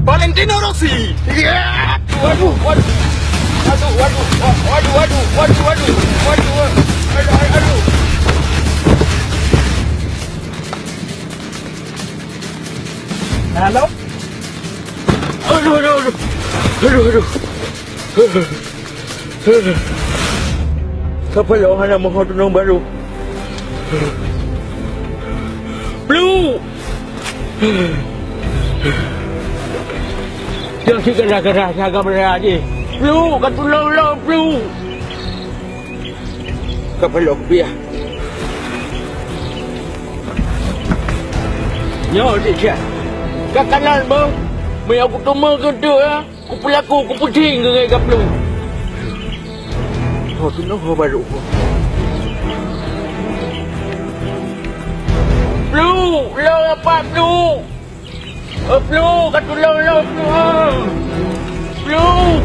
Valentino Rossi. Ya. Waduh, waduh. Aduh, waduh. Waduh, waduh. Waduh, waduh. Waduh, waduh. Aduh. Halo. Aduh, aduh, aduh. Aduh, aduh. Kapal orang nak mahu tunang baru. Blue. Jangan si gerah-gerah jaga berat je. Blue, kat tulang-tulang Blue. Kapal orang biar. Yo, dia. Kat kanan bang. Mai aku toma ke tu ya. Ku pelaku, ku puting ke kat Blue. Oh, tunang baru. Blue, lo apa Blue? Blue, kat tulang lo Blue. Blue.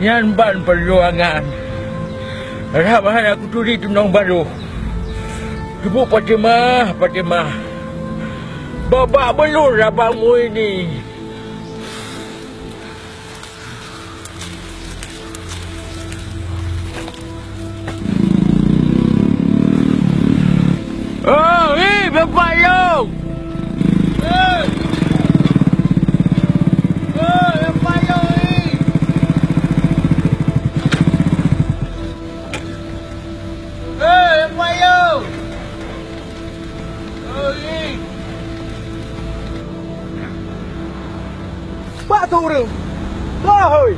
Yan ban perjuangan. Rabahan aku turi tunang baru. Ibu Fatimah, Fatimah. Babak belur abangmu ini. Oh, Bapak Long. Bapak Long. Bapak Long. Pak turun. Lahoi.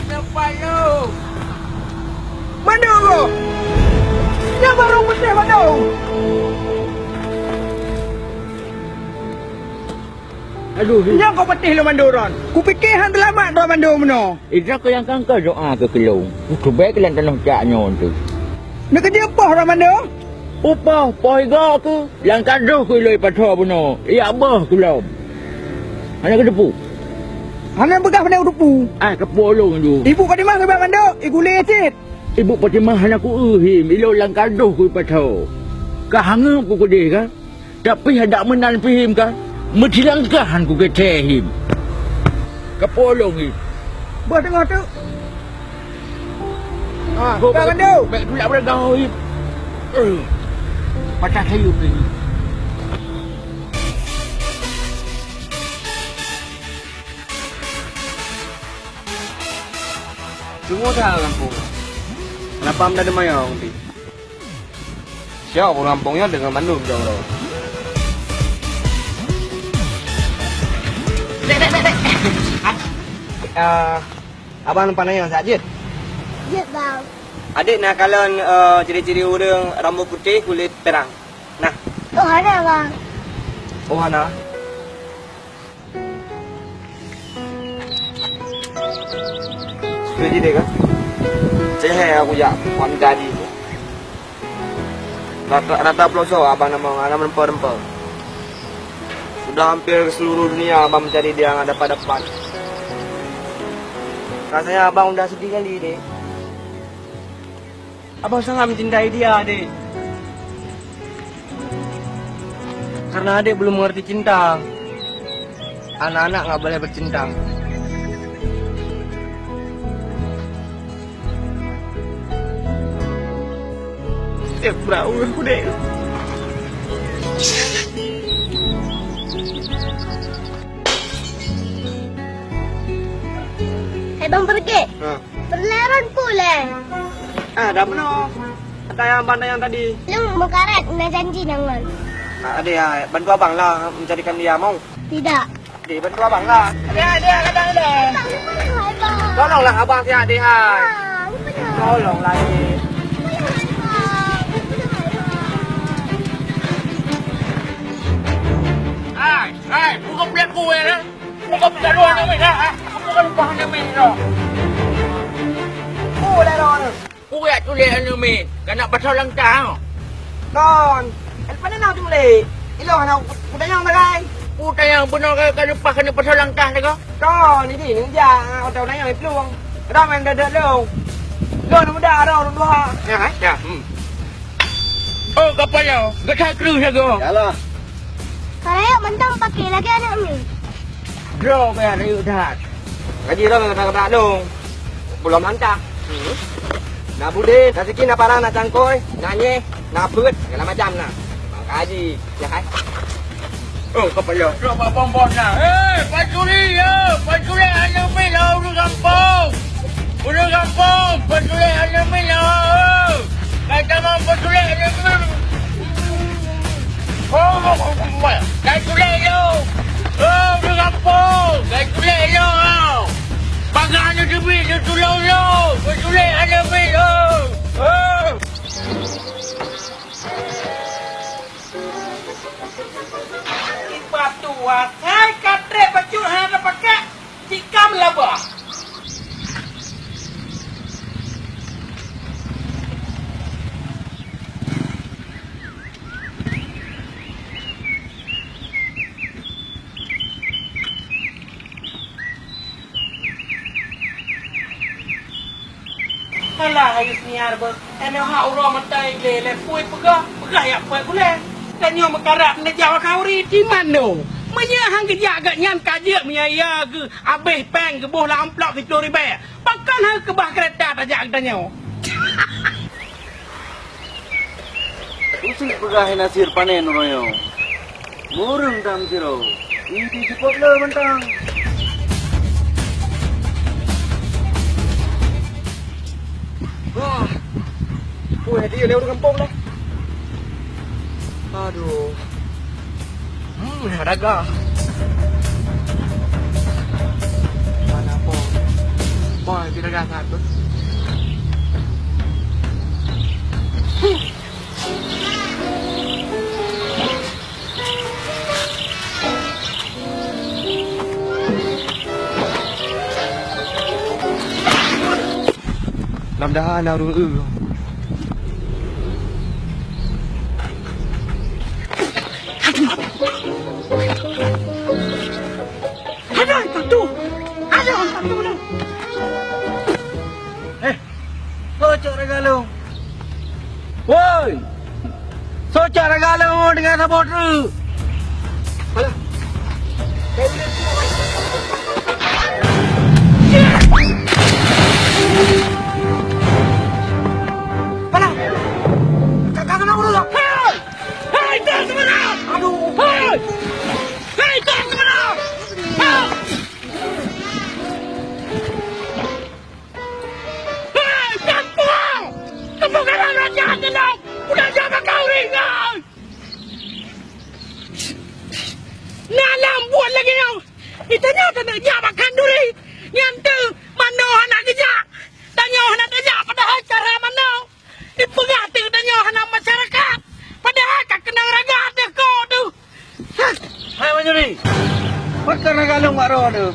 Bapak Long. Mana kau? Yang baru putih mana? Aduh, Yang kau putih lo manduran. Ku fikir hang selamat dah mandu meno. Ida ko yang kangka doa ke kelong. Ku baik lan tanah caknya tu. Nak kerja apa dah mandu? Upah poiga ke yang kaduh ku loi patho buno. Ya bah ku lom. Ana ke depu. Hang begah pada urupu. Ai ke polong tu. Ibu kau di mana ke mandu? Ibu lecet. Ibu Fatimah anak ku uhim. Ilo lang kaduh ku patho. Ka hangeup ku deh ka. Tapi hendak menan pihim ka. Mentilangkahan ku ke tehim. Ka polong ni. Buat tengah tu. Kau mandu. Baik tu nak beragau. Patah kayu ni. Semua dah kampung. Kenapa anda ada mayang nanti? Siapa orang kampungnya dengan Bandung jauh. Abang nampak nanya Sajid. Ya bang. Adik nak kalian ciri-ciri orang rambut putih, kulit terang. Nah, Oh ada bang. oh Hana. Jadi deh kan? Saya aku ya, wan gaji. Rata pelosok abang nama rempah-rempah. Sudah hampir ke seluruh dunia abang mencari dia yang ada pada depan. Rasanya abang udah sedih kali deh. Abang sangat mencintai dia, adik. Karena adik belum mengerti cinta. Anak-anak nggak boleh bercinta. Beraul aku deh. Hai bang pergi. Berleran pula. Dah benar. Kayak abang yang tadi. Lu mengkarat nak janji nangan. Adik ya, bantu abang lah mencarikan dia mau. Tidak. Adik bantu abang lah. Adik kadang ada. Hai bang. Tolonglah abang si adik hai. Bang, benar. Tolonglah adik. Hai bang. Hai, Hai, bukan beli aku ya. Bukan gaduhan namin ha. Bukan bahan namin no. Boleh ron. Kuya tulis namin. Kena pasal lang tao. Ron. El pa na na tuli. Ilo na kuda yang maray. Puta yang benar kaya lupa kena pasal lang tao ko. Ron, ini nang ja tao na yang ipluang. Kada man dadat lo. Lo na muda ron dua. Ya hai. Ya. Oh, kapal yo. Gak kru siya ko. Yalah. Karaya mentang pakai lagi anak mi. Draw kaya rayo dah. Gaji ron kata dong. Belum lancar. Nak budin, nak sikit, nak parang, nak cangkoi, nak nyeh, nak put, segala macam nak. Gaji, ya hai. Oh, kapal yo. Draw bom-bom na. Paculi yo. Paculi ano mi lo udah kampung. Udah kampung. Paculi ano mi lo. Kata mau paculi ano mi. Oh, kaya kulay yo! Oh, nagapong! Kaya kulay yo! Pagano dumi, natulaw yo! Kaya kulay, ano ba yo! Oh! Ipatua, saya katre baju hana pakai cikam labah. Alah, ayus niar ber. Ene ha uro matai le pui pega ya pui boleh. Tanyo makarak ne jawa kauri di mano. Menya hang kerja agak nyan kaje menya ya ke abeh peng ke boh la amplop 10,000. Pakan hang ke bah kereta tajak tanyo. Usul pegahin nasir panen royo. Murung tam siro. Ini cepat le mentang. Wah. Pui dia lewat kampung dah. Aduh. Daga. Mana po? Boy, pinagasan ko. Làm đá nào rồi Ada tu. Ada tu dah. Socok regalong. Woi. Socok regalong dengan supporter. Kakak kena urus. Hei! Hei, tak kemana? Aduh. Hei! Hei, tak kemana? Hei! Hei, kampung! Kampung kena raja tenang. Udah jangan kau ringan. Nalam buat lagi yang. Ditanya tentang makan duri. Yang tu, mana anak kerja? Tanya anak kerja padahal cara mana? Dipengati tanya anak masyarakat. Padahal kak kena raga ada kau tu. Hai Manjuri. Pakai regalong mak roh tu.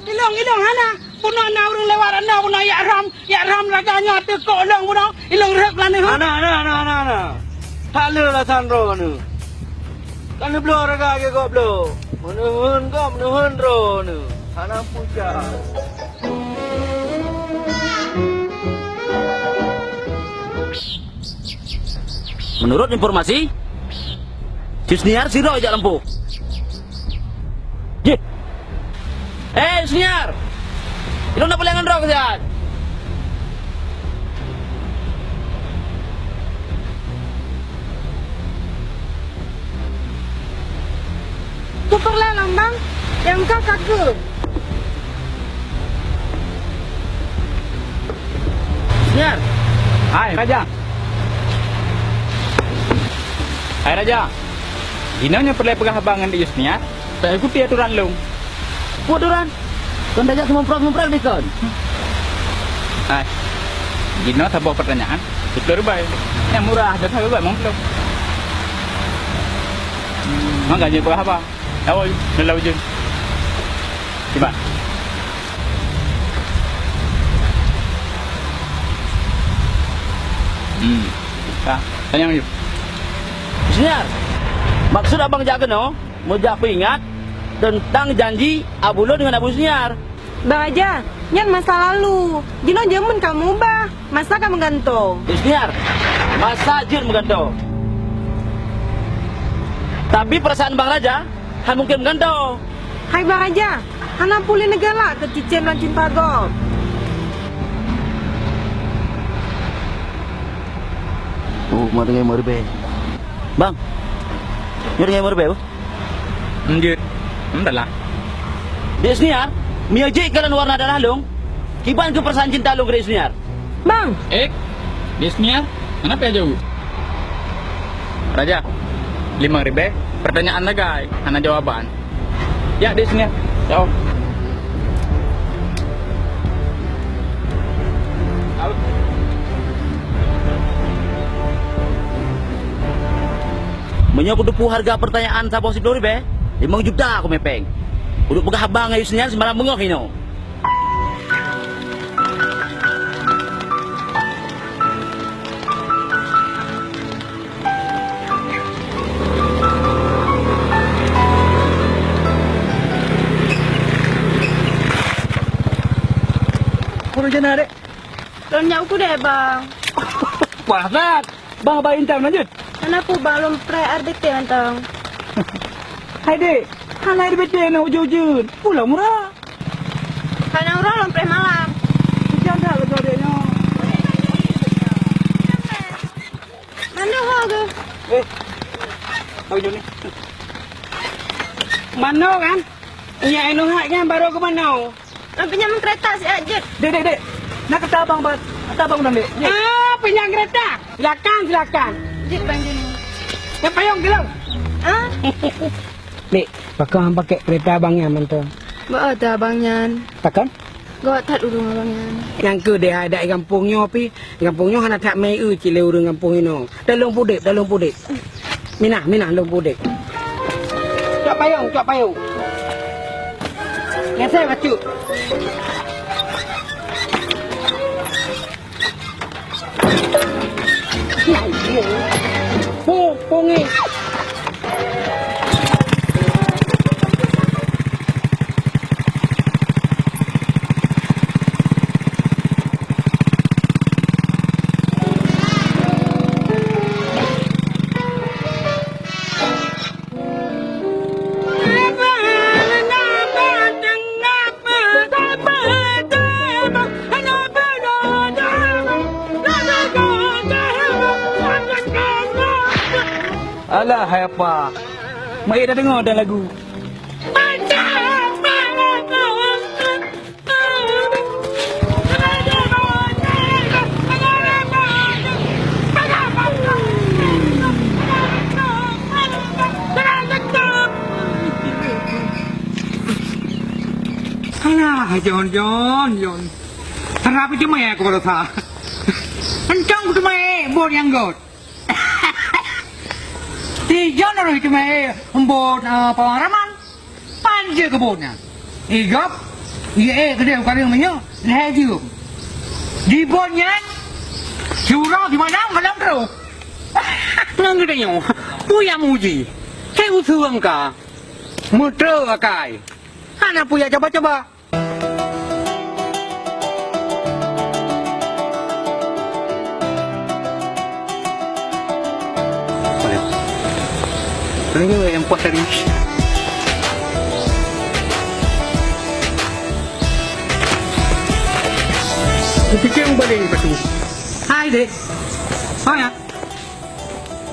Ilong hana. Punah na orang lewat anda punah ya ram raganya tu kau ilong punah. Ilong rek lah ni. Ana. Tak le lah sandro nu. Kan blo raga ke kau blo. Menuhun ro nu. Ana puja. Menurut informasi, Cisniar siro aja lempu. Ye. Cisniar. Itu nak pelangan roh kesat. Tu perlahan bang. Yang kakak ke. Cisniar. Hai Raja. Hai Raja. Dinanya perlu pegah abangan di Cisniar. Tak ikuti aturan lu. Buat aturan. Kau dah semua memprak ni kan? Hai. Gino tak bawa pertanyaan. 10,000. Yang murah dan harga baik mungkin. Mak gaji berapa? Ôi, lâu lâu chưa? Đi bạn. Tanya ni. Senior, maksud abang Jak kena, mau Jak ingat tentang janji Abu Lo dengan Abu Senior. Bang Raja, yang masa lalu. Jino jaman kamu bah. Masa kamu gantung. Senior, masa jin menggantung. Tapi perasaan Bang Raja, han mungkin menggantung. Hai Bang Raja, Hana pulih negara ke cicen dan cinta gop. Oh, mau dengar merbe. Bang, nyo dengar merbe bu? Lanjut. Dah lah. Dia Senior, miojek kalan warna darah long. Kiban ke perasaan cinta long ke Senior. Bang, Disnya, kenapa ya jauh? Raja, 5.000. Pertanyaan lagi, hana jawaban. Ya, Disnya. Jauh. Menyok udah harga pertanyaan sa posisi 10.000, 5 juta aku mepeng. Udah pegah abang ayo Senior sembarang bengok ino. Puro dyan na, tanya aku deh bang. Pasat. Bang, bayin tayo lanjut. Hana po balon pre RDT mantang. Hai, dek. Halai di bete na ujung-ujung. Pulang murah. Hana urang lom pre malam. Jangan dah ke dodeknya. Mana ho ke? Tahu ni. Mana kan? Iya, eno hak kan baru ke mana? Nak pinjam kereta si Ajit. Dek. Nak kata abang, dong, dek. Pinjam kereta. Silakan. Ajit bang Juni. Ya, payung gelang. Ah? Dek, bakal pakai kereta abangnya mantu. Ba ada abangnya. Takkan? Gak tat urung abangnya. Yang ke dia ada di kampungnya pi. Kampungnya hana tak mai cile urang kampung ino. Dalung pudek. Minah long pudek. Cak payung. Ngesek bacu. Pungi. Alah, hai apa? Mak dah dengar dah lagu. Alah, John. Harap itu mai aku baru tahu. Encang tu mai, bor yang god. Ti John orang itu mai, bor pengaraman. Panja kebunnya. Igap, kedai kalian menyo, laju. Di bornya, curang di mana malam terus. Nang kedainya, puya muji. Kayak usuang ka, muter akai. Anak puya coba. Ini yang puas tadi. Kupikir balik lepas tu. Hai dek. Oh ya.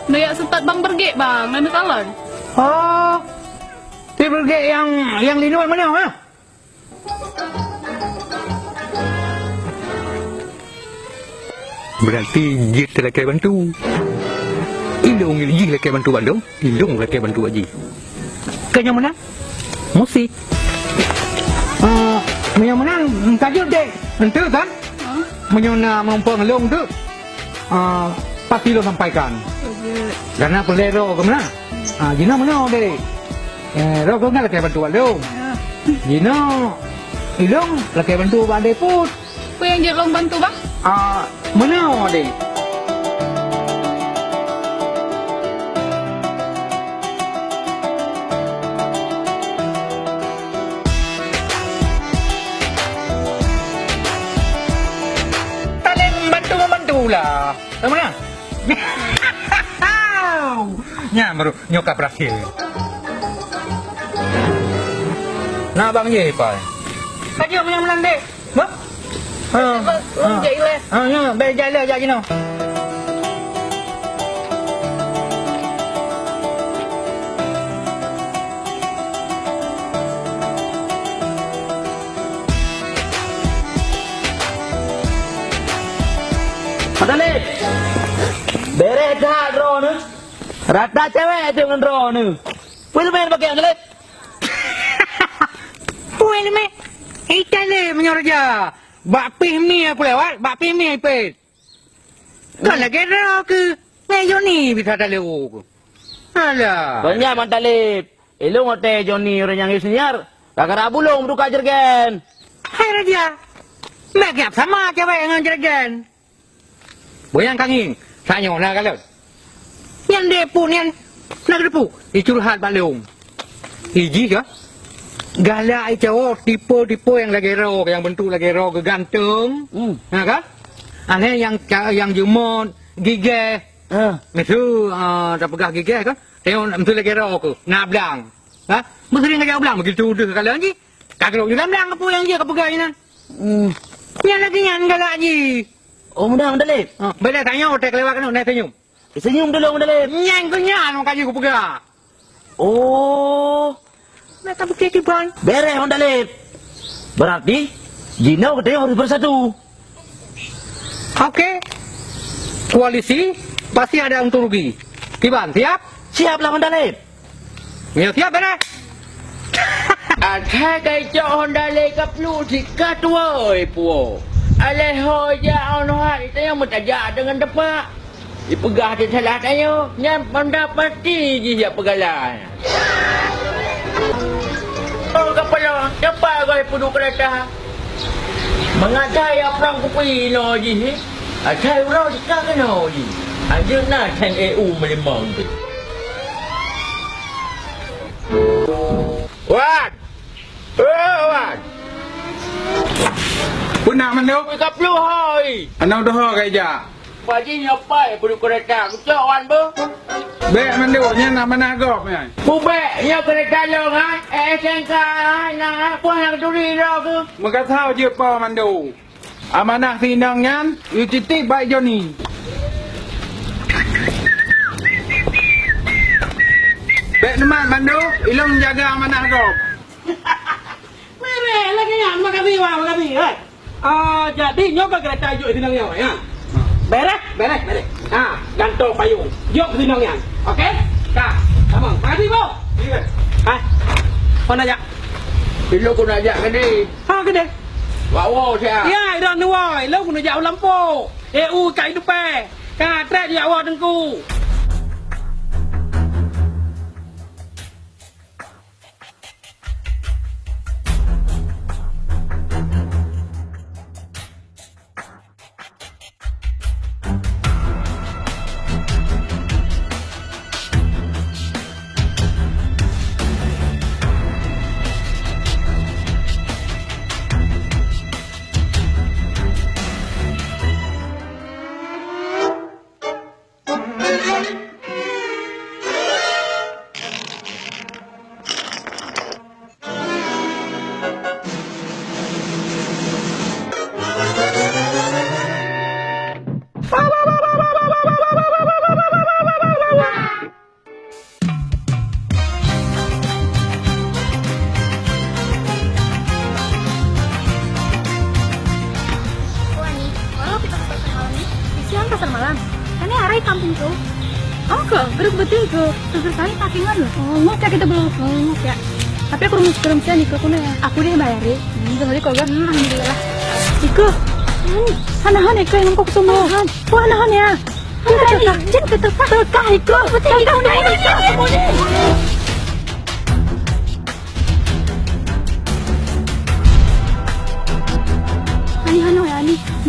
Naya sempat bang bergek bang, main talon. Oh. Dia bergek yang linuan mana ha? Berarti Jit lelaki bantu. Ilung Ji lelaki bantu Bandung. Ilung lelaki bantu Haji. Kau mana? Musik. Yang mana? Kajuk dek. Tentu kan? Menyona mumpung long tu. Pasti lo sampaikan. Karena pelero ke mana? Jina mana dek? Ro kau nggak lagi bantu Bandung. Gino, ilong lagi bantu Bandai put. Apa yang dia belum bantu bang? Mana deh? Bantu lah. Mana? Nya baru nyokap berhasil. Nah bang ye pai. Kaya yang melandai. Ba? Jailah. Ya, baik jalan aja gino. Madalik. Beres dah draw ni. Rata cewek tu dengan draw ni. Puan main pakai Madalik. Puan ni, itale menyorja. Bak pih ni aku lewat, bak pih ni pet. Kau lagi draw ke? Mejo ni bisa tali aku. Alah. Banyak Madalik. Elong hotel Johnny orang yang senior. Kakak rabulong buka jergen. Hai Raja. Mek sama cewek dengan jeragan. Boyang kanging. Sanyo na kalau. Yang depu ni, nak depu. Icurhat balong. Iji ke? Galak cowok tipu-tipu yang lagi ro, yang bentuk lagi ro ke gantung. Nah kan? Aneh yang jumon, gigih. Itu tak pegah gigih kan? Tengok mesti lagi ro ke, nablang. Ha? Mesti lagi nablang begitu dah kalau ni. Kagak juga nablang apa yang dia kepegah ni. Yang lagi yang galak ni. Oh mudah Madalik. Bila tanya hotel lewat kan, nak senyum. Senyum dulu Madalik. Yang kenyan orang kaji aku pegah. Oh. Nak tak bukti bang. Beres Madalik. Berarti Gino katanya harus bersatu. Okey. Koalisi pasti ada untung rugi. Kiban, siap? Siaplah Madalik. Ya, siap beres. Ada kaya Honda le kaplu sikat woi puo. Aleh hoja on hat itu yang mentajak dengan depak. Dipegah di salah tayo, nyam mendapati je ya pegalan. Oh kepala, cepat kau puduk kereta. Mengadai apa kupi no ji. Acai urau sekarang no ji. Aja nak sang EU melimang tu. Wan. Wan. Punak manduk. Kaplu hoi. Anau doh kaja. Paji nyopai puduk kereta. Kucok wan bu. Bek manduknya nak mana gop ni. Bubek nya kereta lo ha. SNK na apa yang turi ro ke. Maka tahu je pa mandu. Amanah tinang nyan, you titik baik Johnny. Bek nemat mandu, ilong jaga amanah gop. Mere lagi yang makasih wah makasih. Jadi nyoba kereta yuk sini nang ya. Beres. Gantung payung. Yuk sini nang ya. Okey? Kak, kamu. Makasih, Bu. Hai. Kau nak jak? Ilong ku nak ajak ke ni. Gede. Wow saya. Ya, dah nuai. Lo ku nak jak lampu. EU kat depan. Kak, trek jak awak tengku. kampung tu? Oh ke? Betul ke? Selesai pakingan loh. Oh, ngok ya kita belum. Oh, ngok ya. Tapi aku rumah sekarang sih Niko kuna ya. Aku deh bayarin. Jangan di koga. Alhamdulillah. Niko. Hanahan Niko yang kau ketemu. Wah, hanahan ya. Jangan ketepak. Tekah Niko. Betul Niko.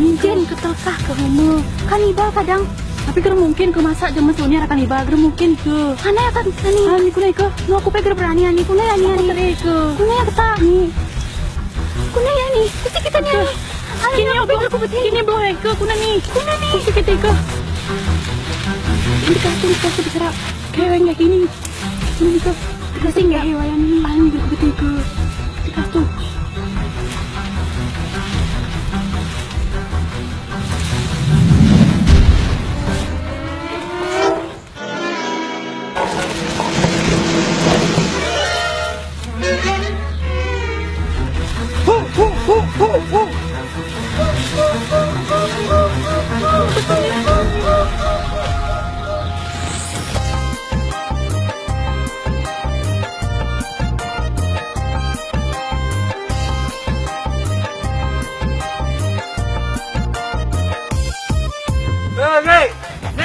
Minjen ketelkah ke rumah. Kanibal kadang. Tapi kira mungkin ke masak jam masuknya akan kanibal. Kira mungkin ke. Mana ya kan? Ani kunai ke. No aku pegar berani ani kunai ani ani. Kunai ya kata. Kunai ya ni. Kusi kita ni. Kini aku pegar betul. Kini boleh ke kunai ni. Kunai ni. Kusi kita ke. Ini kasih bicara. Keweng ya kini. Kini ke. Kasih nggak hewan ni. Ani betul ke. Kasih.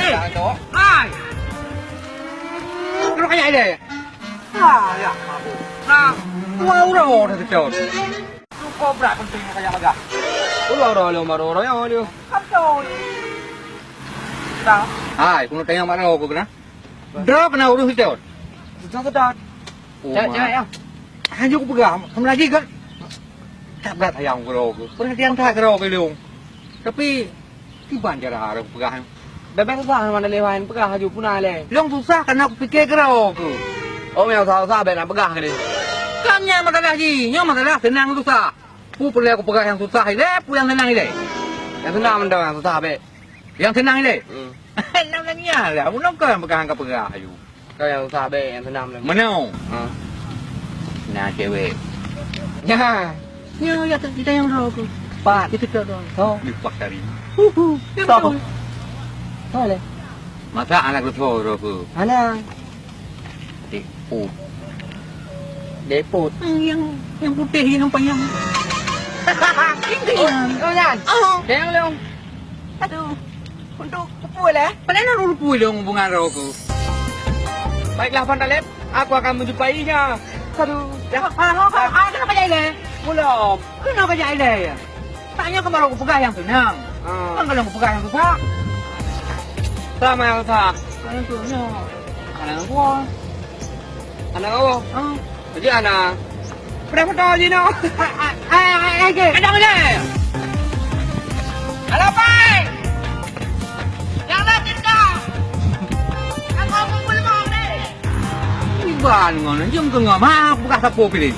Jangan tu. Hai. Kau kayak ini. Ya, kamu. Nah, Wow, dah terjauh. Kau berat penting kayak agak. Ulah dah marah yang dia. kamu. Tahu? Hai, kau tanya mana aku kena? Dah kena urus terjauh. Jangan kedat. Cak ya. Hanya aku pegang, kamu lagi kan? Tak berat ayam kau. Perhatian tak kau kau. Tapi tiba cara aku pegang. Bebek susah mana lewain pegah haju punah le. Long susah karena aku fikir kau. Oh meo susah ben pegah ke dia. Kan yang masalah ji, yang masalah senang susah. Pu perlu aku pegang yang susah ini, pu yang senang ini. Yang senang mendang yang susah be. Yang senang ini. Namanya lah, bukan kau yang pegang kau pegang ayu. Kau yang susah be yang senang le. Mana? Nah cewek. Ya. Ya kita yang rogo. Pak itu tu. Oh. Lipat dari. Stop. Tahu le. Masa anak tu rogo. Ana Tipu. depot. Yang putih yang panjang. Oh yan. Kaya leong. Aduh. Untuk pupul eh. Paling nak rupu dong bunga rogo. Baiklah Pantalep, aku akan menjumpainya. Aduh. Kenapa jadi le? Belum. Kenapa jadi le? Tanya kemarin aku pegang yang senang. Kan kalau aku pegang yang susah. Sama yang susah. Kan tuhnya. Anak gua. Anak kau. Jadi anak. Berapa tahun je no? Ada mana? Halo, Pai. Yang lagi kau. Aku mau pulang ni. Iban ngono, jom ke ngomah buka sapu pilih.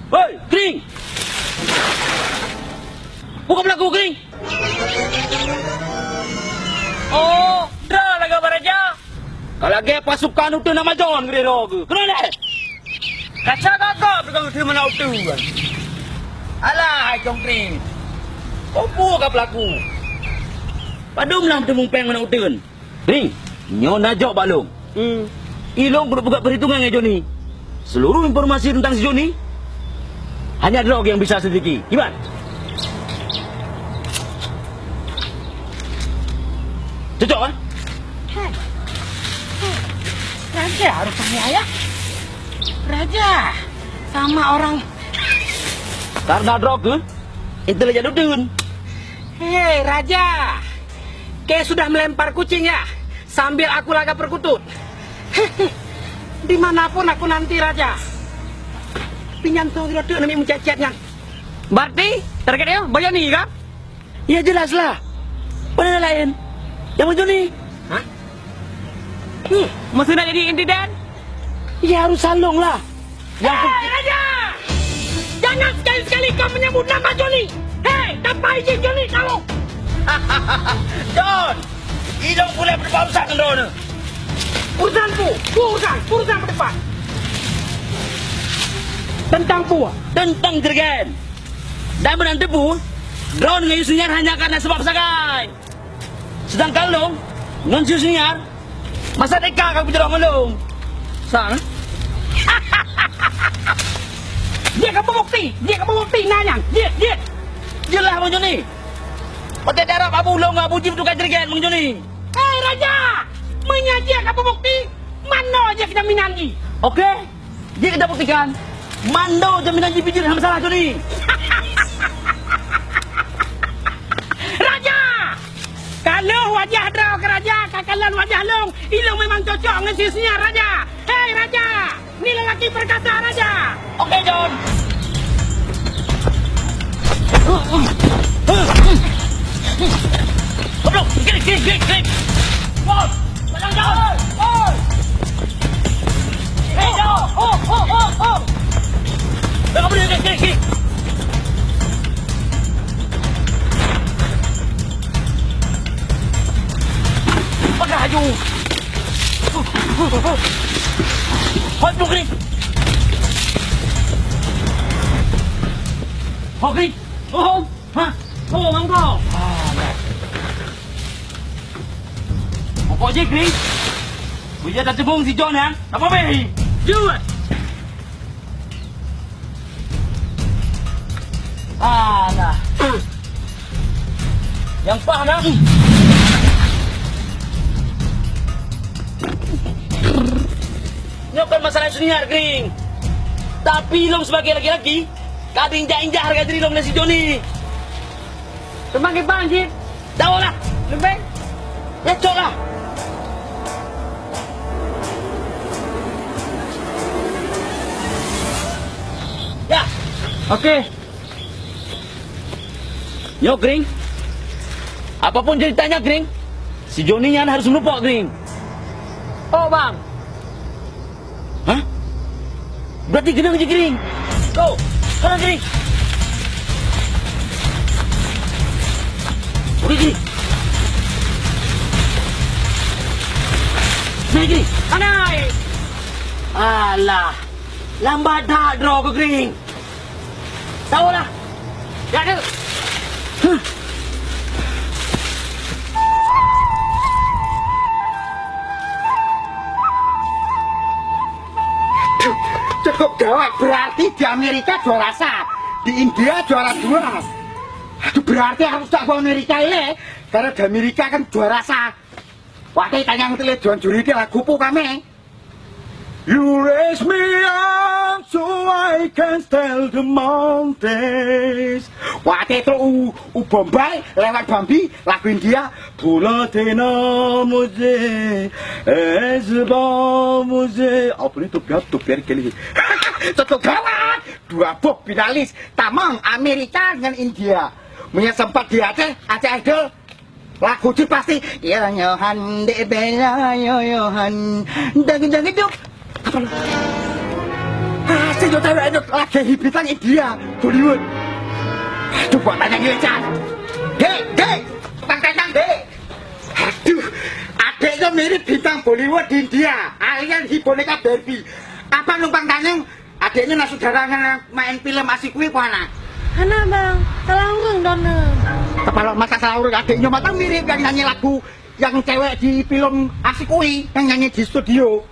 Hei, Kering! Buka pelaku, Kering! Oh, dah lah gambar aja. Kalau lagi pasukan itu nama John ke dia ke? Kenapa? Kaca kakak pegang itu mana itu kan? Alah, hai Chong Kering. Kau buka pelaku. Padum lah bertemu peng mana itu kan? Kering, nyon najak balong. Ilong perlu buka perhitungan dengan Johnny. Seluruh informasi tentang si Johnny hanya Drog yang bisa selidiki. Gimana? Cocok kan? Raja rupanya ya. Raja sama orang. Karena Drog ke intelijen udun. Hei Raja, kau sudah melempar kucing ya sambil aku laga perkutut. Dimanapun aku nanti Raja. Pinjam tu tidak tu nami mencet-cetnya. Berarti target dia bayar ni kan? Ya jelaslah. Pada lain. Yang macam ni. Hah? Masih nak jadi intiden? Ya harus salong lah. Hei Raja, jangan sekali-sekali kau menyebut nama Johnny. Hei, tanpa izin Johnny tolong. John, hidung boleh berbausan dengan Rona. Urusanku, urusan ke depan. Tentang buah. Tentang Jerigen. Dan menang tebu, drone dengan Yusunyar hanya karena sebab sagai. Sedangkan lo, non Yusunyar, masa deka kau bicara ngelong. Sana? Dia akan membukti nanyang. Dia. Jelah Bang Joni. Otak darab Abu Long, Abu Jim tukar Jerigen Bang Joni. Hei Raja, Menyajikan apa bukti? Mana aja kita minangi? Okey. Dia kita buktikan. Mando jaminan jibijir dalam masalah tu ni. Raja! Kalau wajah draw ke Raja, kakalan wajah Long, Ilong memang cocok dengan sisinya Raja. Hei Raja, ni lelaki perkasa Raja. Okey, John. Goblok, klik. Bos, padang John. Bos. Hei, John. Oh. Dah boleh klik. Pakai haju. Hot blue klik. Hot klik. Oh, ha. Oh, mangko. Pokok je klik. Bija tak cebung si John ya. Tak apa-apa. Do it. Alah. Yang pah nak. Ini bukan masalah senior, Kring. Tapi Long sebagai laki-laki, kadang injak-injak harga diri Long dan si Johnny. Sebagai banjir. Tahu lah. Lebih. Ya, cok lah. Ya. Okey. Yo, Kring. Apapun ceritanya, Kring. Si Johnny yang harus melupak, Kring. Oh bang. Hah? Berarti kena je, Kring. Go. Sana, Kring. Okey, Kring. Naik, Kring. Anai. Alah. Lambat dah draw ke, Kring. Tahu lah. Ya tu. Cukup gawat, berarti di Amerika juara 1, di India juara 2. Aduh, berarti harus tak ke Amerika ini, karena di Amerika kan juara 1. Waktu tanya ngerti John Juri dia lagu pu kami. You raise me up so I can scale the mountains. Waktu itu Bombay lewat Bambi lagu India. Bulatena mujhe ezba mujhe. Apa ni tu biar kali. Cukup gawat. 2 bob finalis Tamang Amerika dengan India. Punya sempat di Aceh Idol. Lagu itu pasti ya Yohan de bela Yohan dang hidup. Si Jota itu lagi hibitan India Bollywood. Aduh, buat tanya ngelecah. Dek, tang, dek. Aduh, adeknya mirip bintang Bollywood di India. Alien boneka Barbie. Apa numpang tanya? Adeknya nak saudara main film asik kuih mana? Hana bang, salah urung dona. Kepala masa salah urung adeknya mata mirip yang nyanyi lagu yang cewek di film asik kuih yang nyanyi di studio.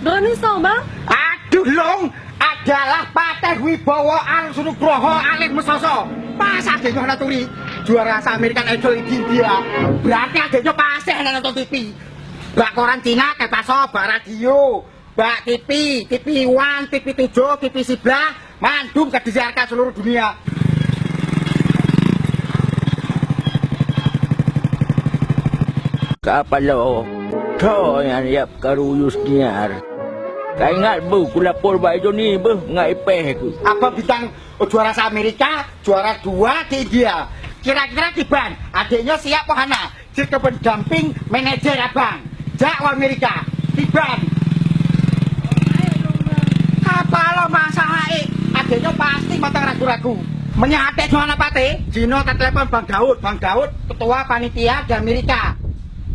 Dona so bang? Aduh Long, adalah Pateh Wibowo Arsunugroho Alih Mesoso. Pas adeknya naturi juara American Idol di India. Berarti adeknya pasih nonton TV. Bak koran Cina kayak paso, bak radio, bak TV, TV One, TV 7, TV 11, mandum disiarkan seluruh dunia. Kapalo. Kau yang siap karuyus niar. Kau ingat bu, ku lapor baik Johnny bu, ngai peh ku. Apa bintang juara Amerika, juara 2 di India. Kira-kira Kiban, adiknya siap apa hana? Jika pendamping manajer abang. Jak Amerika, Kiban. Apa lo masalah adiknya pasti matang ragu-ragu. Menyate jualan pate, Jino tak telepon Bang Daud, ketua panitia di Amerika.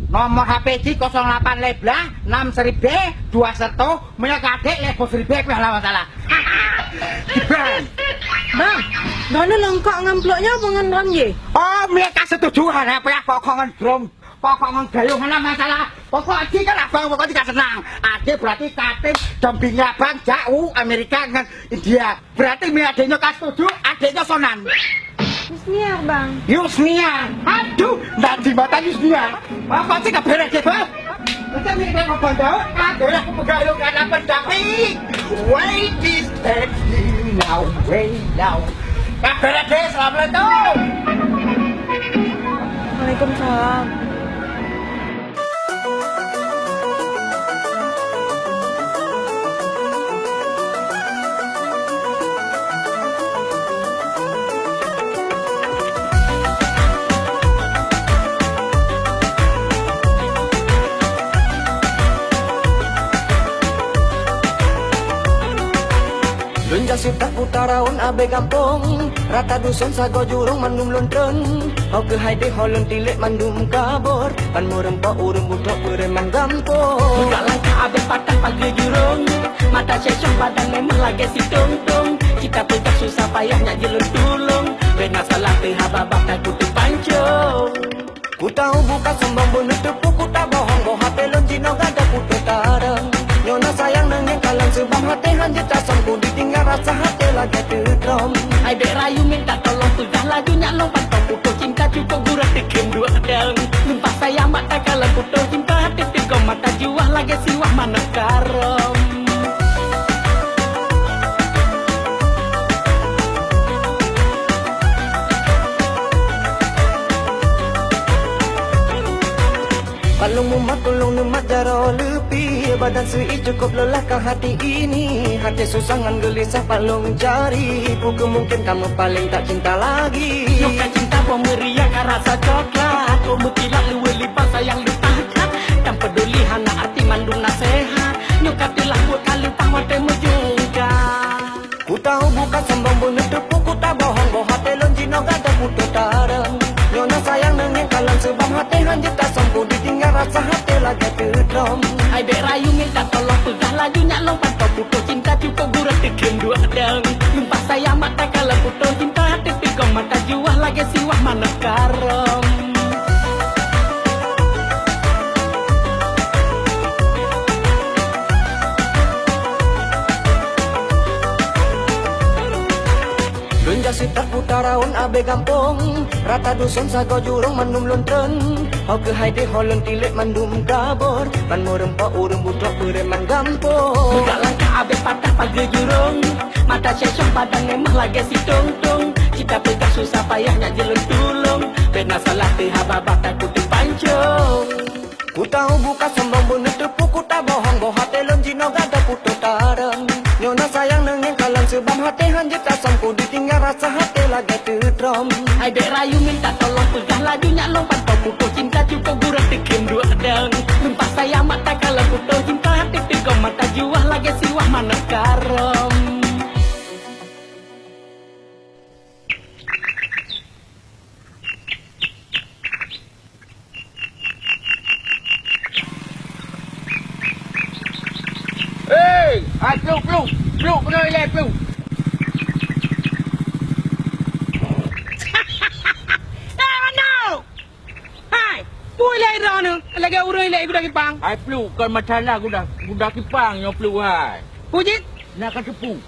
Nomor HP 08 leblah 6 2 serto menyakadek lebo 1000 lah masalah. Kiban. Bang, dona lengkap ngamploknya apa ngendon ye? Oh, mereka setuju apa ya pokongan drum, pokongan gayung mana masalah. Pokok Adi kan abang pokok tidak senang. Adi berarti katim dampingnya abang jauh Amerika dengan India. Berarti adiknya kas setuju, adiknya sonan. Yusniar bang. Yusniar, aduh, nanti mata Yusniar. Apa sih gak beres deh bang? Macam ni kan apa dah? Ada aku pegang kan apa tapi. Wait is taking now, wait now. Kabar ada Assalamualaikum. Waalaikumsalam. Lunja sutak utaraun abe kampung Rata dusun sago jurung mandum lontreng Au ke haide holon tilik mandum kabur Pan murempa urung butok bereman gampung Budak langkah abe patah pagi jurung. Mata cecong badan memang lagi si tung-tung. Kita pegang susah payahnya jelun tulung. Bena salah tehababak tak kutu pancung. Ku tahu bukan sombong bunuh tepu ku tak bohong Boh hati lonjino gada putu tareng Nyona sayang nengeng kalang sebab hati hanya tasam Ku ditinggal rasa hati lagi terkrom Ai dek rayu minta tolong pegang lajunya lompat kau putus cinta cukup gurat tekem dua deng. Lumpah sayang mata kalau putus cinta hati tegom mata juah lagi siwah mana karom. Palung mumat tulung numat jaro lepi Badan sui cukup lelahkan hati ini Hati susangan gelisah palung jari Buku mungkin kamu paling tak cinta lagi Nuka cinta pemeriah kan rasa coklat. Kau mutilah luwe lipat sayang lupakan. Dan peduli hana arti mandung nasihat. Nuka tilah buat kali pangwa temu juga. Ku tahu bukan sombong bunuh tepu ku tak bohong Boh hati lonjino gada putu tareng Nyona sayang nengeng kalang sebab hati hanya tasam Ku ditinggal rasa hati lagi terkrom Ai dek rayu minta tolong pegang lajunya lompat kau putus cinta cukup gurat tekem dua deng. Lumpah sayang mata kalau putus cinta hati tegom mata juah lagi siwah mana karom. Lunja sitak utaraun abe kampung Rata dusun sago jurung mandum lontreng Au ke haide holon tilik mandum kabur Pan murempa urung budak bereman gampung Budak langkah abe patah pagi jurung. Mata cecong badan memang lagi si tung-tung. Kita pegang susah payahnya jelun tulung. Bena salah tehababak tak kutu pancung. Ku tahu bukan sombong bunuh tepu ku tak bohong Boh hati lonjino gada putu tareng Nyona sayang nengeng kalang sebab hati hanya tasam Ku ditinggal rasa hati lagi terkrom Ai dek rayu minta tolong pegang lajunya lompat kau putus cinta cukup gurat tekem dua deng. Lumpah sayang mata kalau putus cinta hati tegom mata juah lagi siwah mana karom. Hei, peluk, peluk. Peluk kena ilai peluk. Mana? Hai, pui lai rana. Lagi urang lai gudak kipang. Ai peluk kan masalah kuda kipang yang peluk hai. Pujit. Nak kata pu.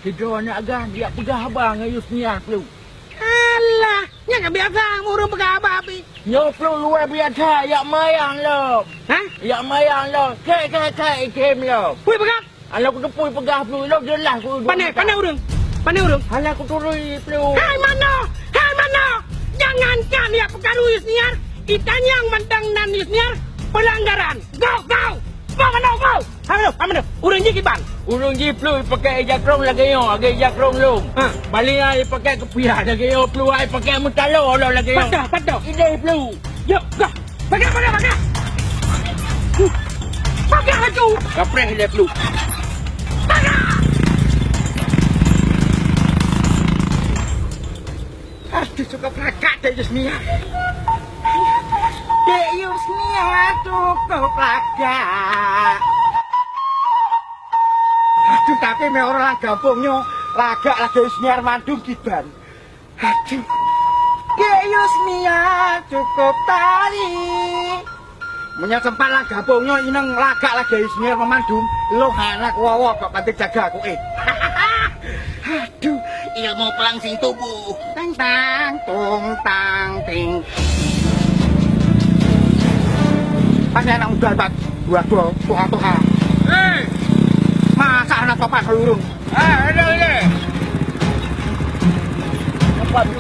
Tidur nak agan dia pegang abang ayus niat peluk. Alah, nya biasa urang pegang apa api. Yo peluk luar biasa yak mayang lo. Ha? Yak mayang lo. Kek kem lo. Pui pegang. Alah aku tepui pegang peluk lo jelas aku. Pandai urang. Pandai urang. Alah aku turun peluk. Hai mana? Hai mana? Jangankan ya pegang Yusniar. Kita yang mendang dan Yusniar pelanggaran. Go. Mana go? Mana? Urang je kipang. Urung ji peluk pakai jakrong lagi yo, lagi jakrong lo. Ha. Balik ai pakai kepiah lagi yo, peluk ai pakai mentalo lo lagi yo. Padah. Ini peluk. Yuk, go. Pakai. Pakai aku. Kapreh dia peluk. Aduh, suka pelakak Dek Yusnia. Dek Yusnia cukup pelakak. Aduh, tapi me orang gabungnya lagak lagi Yusnia Armandum Giban. Aduh. Dek Yusnia cukup tali. Menyang sempat lah gabungnya ineng lagak lagi Yusnia Armandum. Lo anak wawa kok pantik jaga aku Aduh, ilmu pelangsing tubuh. Tang tang tung tang ting. Pas anak udah bat, dua tuh atau ha. Masa anak topan kelurung. Ada.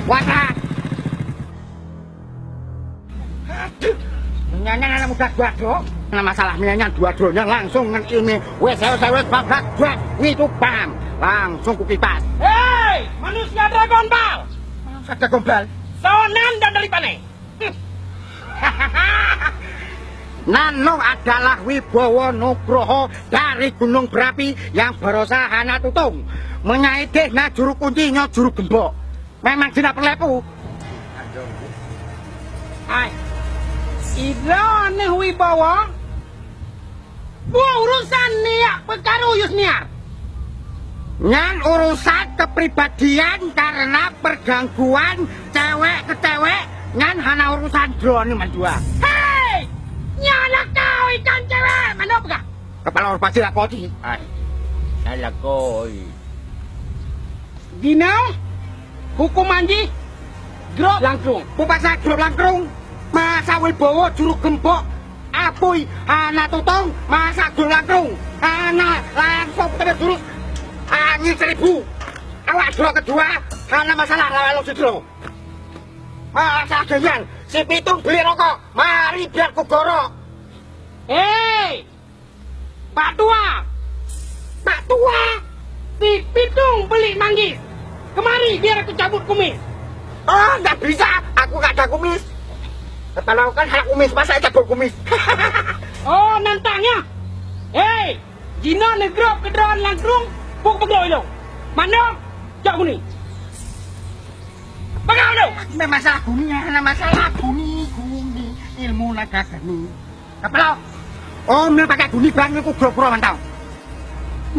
Wata. Nyanyi anak muda dua do. Nah masalah nyanyi dua donya langsung ngen ilmu. Wes sewes babak dua. Itu paham. Langsung kukipas. Hei, manusia Dragon Ball. Ada gombal. Sonan dan dari pane. Nano adalah Wibowo Nugroho dari Gunung Berapi yang berusaha Hana Tutung. Menyaidih na juru kuncinya juru gembok. Memang tidak perlepu. Hai. Idane Wibawa. Buah urusan niak pekaruyus niar. Nyan urusan kepribadian karena pergangguan cewek ke cewek. Nyan hana urusan drone mandua. Hei! Nyala kau ikan cewek. Mana apa? Kepala orang pasti lakoti. Salah koi. Ginau. Hukum manji. Drop langsung. Pupasa drop langkrung. Masa Wibowo juru gembok. Apuy hana tutong. Masa drop langkrung. Hana langsung terus jurus. Angin 1000. Awak drop kedua. Hana masalah lalu si drop. Masa genyan. Si Pitung beli rokok. Mari biar kugoro. Hei! Pak Tua. Pak tua. Si Pitung beli manggis. Kemari biar aku cabut kumis. Oh, nggak bisa. Aku nggak ada kumis. Kalau kan hak kumis, masa saya cabut kumis? Oh, nantangnya. Hei! Jina negrop kedron langkrung. Puk pegawai lo. Mana? Cak kuni. Pegawai lo. Memang masalah bumi, ada masalah bumi. Ilmu naga geni. Kepala. Om, ini pakai guni bang, aku pura-pura mantau.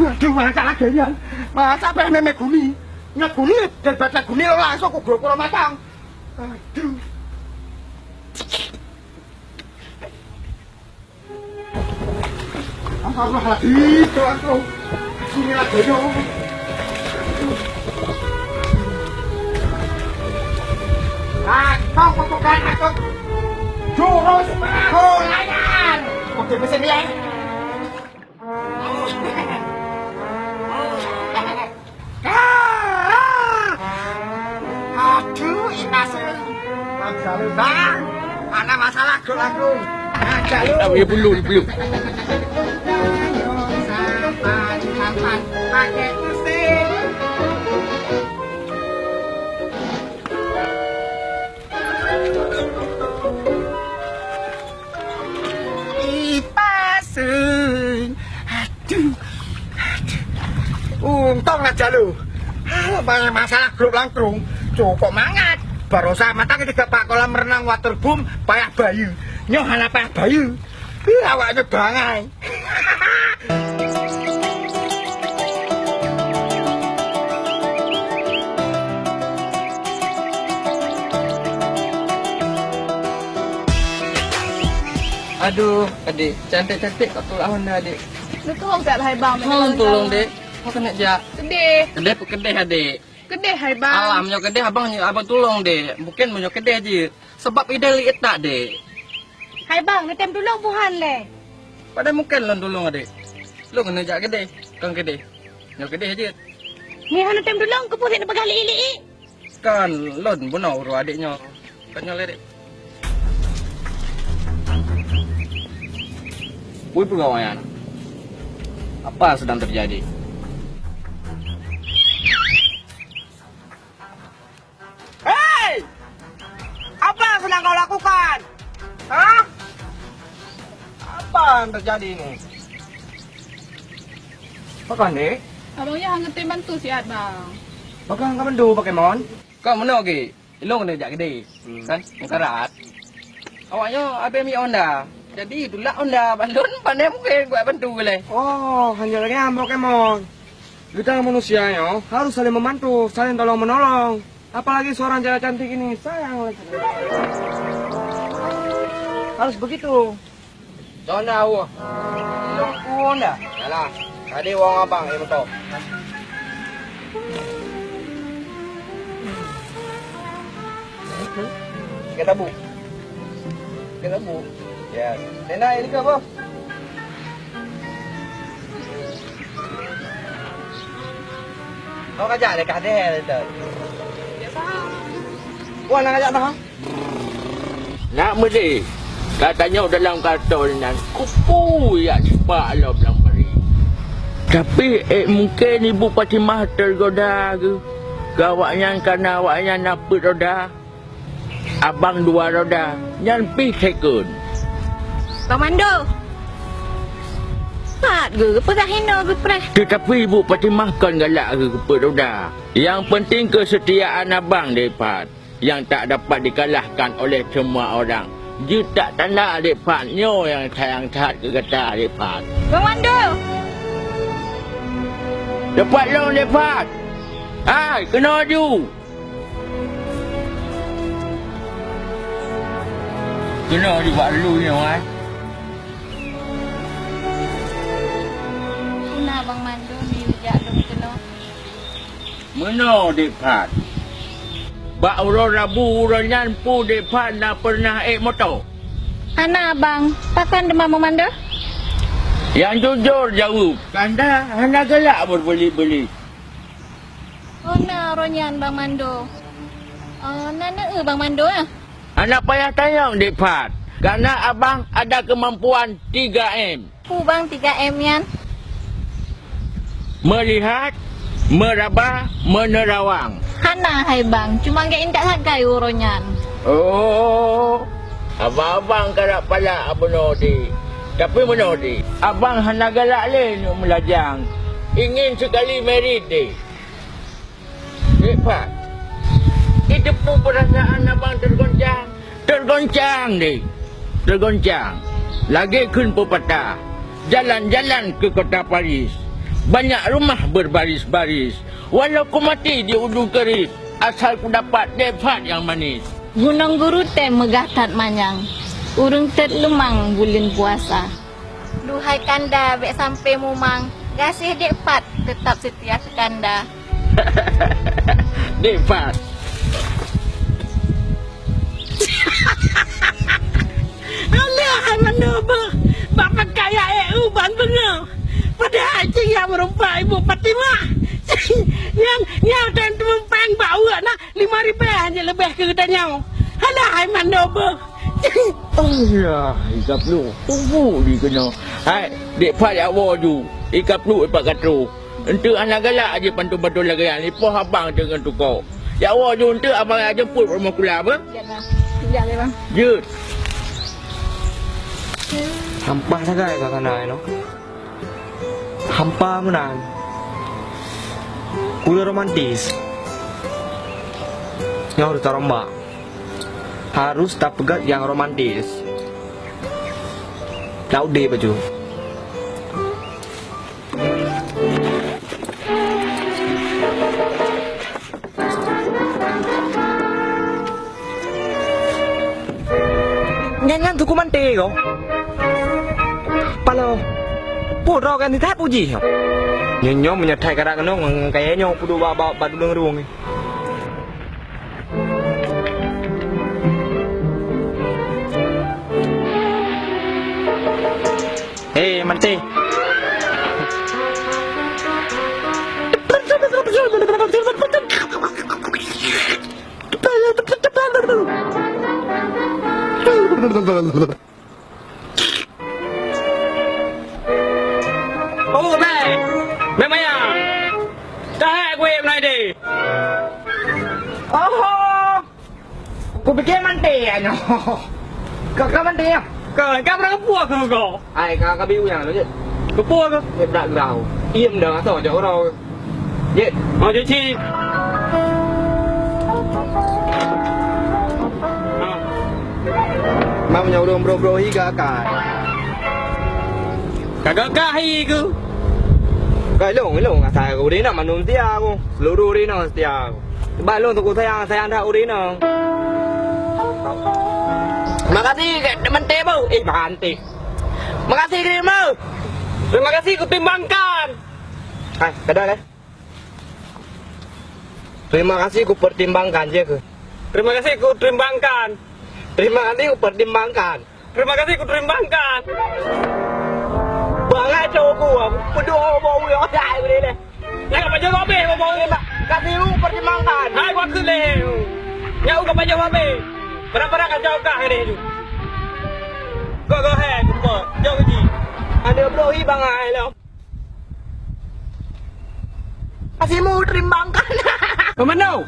Aduh, masalah genian. Masa apa yang guni? Nggak guni, dan baca guni lo langsung aku pura-pura mantau. Aduh. Allah lagi, itu aku. Sini lagi dong. Aku kutukan aku. Jurus perahu layar. Oke, mesin ya. Aduh, inasin. Masalah bang. Ada masalah aku. Ada lu. Belum. Sampan, pakai mesin. Ipasin. Aduh. Untung aja lu. Banyak masalah grup langkrung. Cukup mangat. Baru sama tak ketika pak kolam renang waterboom payah bayu. Nyoh anak payah bayu. Awaknya bangai. Aduh, adik, cantik-cantik kau tolong dah adik. Lu tuh enggak hai bang. Tolong dek. Kau kena jak. Gede. Kedai kedai adik. Gede hai bang. Alamnya kedai abang tolong dek. Bukan punya kedai je. Sebab ide lihat tak dek. Hai bang, netem dulu buhan le. Pada mungkin lon tolong adik. Lu kena jak kedai. Kang kedai. Nyo kedai je. Ni han netem dulu ke pusing pegang li. Kan lon bunau ru adiknya. Kan nyole dek. Woi pegawaian. Apa sedang terjadi? Hei! Apa yang sedang kau lakukan? Hah? Apa yang terjadi ini? Pakai dek? Abangnya hangat bantu si Ad bang. Pakai kapan dulu pakai mon? Kau mana ke? Ilong kena jak gede. Kan? Mengkarat. Awaknya apa mi onda? Jadi itulah onda bandun pandai mungkin buat bantu boleh. Oh, hanya lagi Pokemon. Kita manusianya harus saling membantu, saling tolong menolong. Apalagi seorang cewek cantik ini, sayang lagi. Harus begitu. Jangan tahu. Ilong onda. Alah, tadi wong abang betul. Kita bu. Ya, Nena ini ke apa? Kau ngajak dekat dia tu. Puan nak ngajak dah. Nak mesti. Katanya dalam kartol nan kupu ya cepat lo bilang beri. Tapi mungkin Ibu Fatimah tergoda ke. Gawaknya karena awaknya napa roda. Abang 2 roda. Yang pi sekun. Bang Mando. Pat ke pegah hina ke pres. Tetapi Ibu Fatimah kan galak ke kepada roda. Yang penting kesetiaan abang depat. Yang tak dapat dikalahkan oleh semua orang. Dia tak tanda adepatnya yang sayang saat ke kata adepat. Bang Mando. Dapat long depat. Hai, kena ju. Kena juga lu ni orang. Nah Bang Mando ni rejak dum kena. Mana depat? Bak urang rabu urang nyanpu depan nak pernah motor. Ana abang, takkan demam Bang Mando? Yang jujur jawab. Kanda hanya gelak berbeli-beli. Oh na ronyan Bang Mando. Nana Bang Mando ah. Anak payah tayang depan. Karena abang ada kemampuan 3M. Bang 3M yan. Melihat, meraba, menerawang. Hana hai bang, cuma gak indak hagai uronyan. Oh, abang-abang karak pala abang Tapi menodi, abang hana galak le nak melajang. Ingin sekali merit deh. Pak, itu pun perasaan abang tergoncang. Tergoncang deh. Tergoncang. Lagi kun pepatah. Jalan-jalan ke kota Paris. Banyak rumah berbaris-baris. Walau ku mati di ujung keris. Asal ku dapat depat yang manis. Gunung guru teh megah tat manyang. Urung tet lemang bulan puasa. Duhai kanda bek sampai mumang. Gasih depat tetap setia ke kanda. Depat. Alah, mana apa? Bapak kaya bang benar. Padahal cing yang merupakan Ibu Fatimah. Yang dan tumpang bawa nak 5,000 aja lebih ke katanya. Alah, mana apa? Allah, ikap lu. Tunggu di kena. Hai, depat awak ju. Ikap lu ipak katru. Untuk anak galak aja pantu-pantu lagi yang ni poh abang dengan tukau. Ya awak ju untuk abang jemput rumah kula apa? Ya bang. Ya bang. Jut. Hampa sangat kat sana no. Hampa menang. Kuda romantis. Yang harus terombak. Harus tak pegat yang romantis. Tahu deh baju. Nyan tu kumante kau. Palo. Pura kan tidak puji. Nyanyo menyetai kadang kadang kayaknya pudu baba badu dengerung. Hey, mante. Oh, mẹ mày à? Ta hẹn của em này đi. Oh, ku pikir mante ano. Kau mante ya? Cờ cắp nó bua cơ cổ. Ai ka biu yang lo je. Cái bua cơ. Em dak rau. Im dah so jo ro. Je. Mà chứ chi. Mau nhau dong bro hi ka ka. Kagak kahi ke. Cái lồng à xài cái nào mà nôn tia không? Lú đu đi nào tia. Ba lồng tụi cô thấy ăn thao đi nào. Makasih teman tebo. Banti. Makasih Rimo. Terima kasih kutimbangkan. Hai, cái đây đấy. Terima kasih ku pertimbangkan je ke. Terima kasih kutimbangkan. Terima kasih ku pertimbangkan. Terima kasih kutimbangkan. Bang ai cho ku berdua mau yo dai đi đây. Nak apa jaga be, bawa Kasih pertimbangkan. Hai buat kelih. Ya uga banyak habis. Berapa kacau kah hari itu? Go ahead, go. Jauh lagi. Ada brohi bangai lo. Kasihmu terimbangkan. Kemana?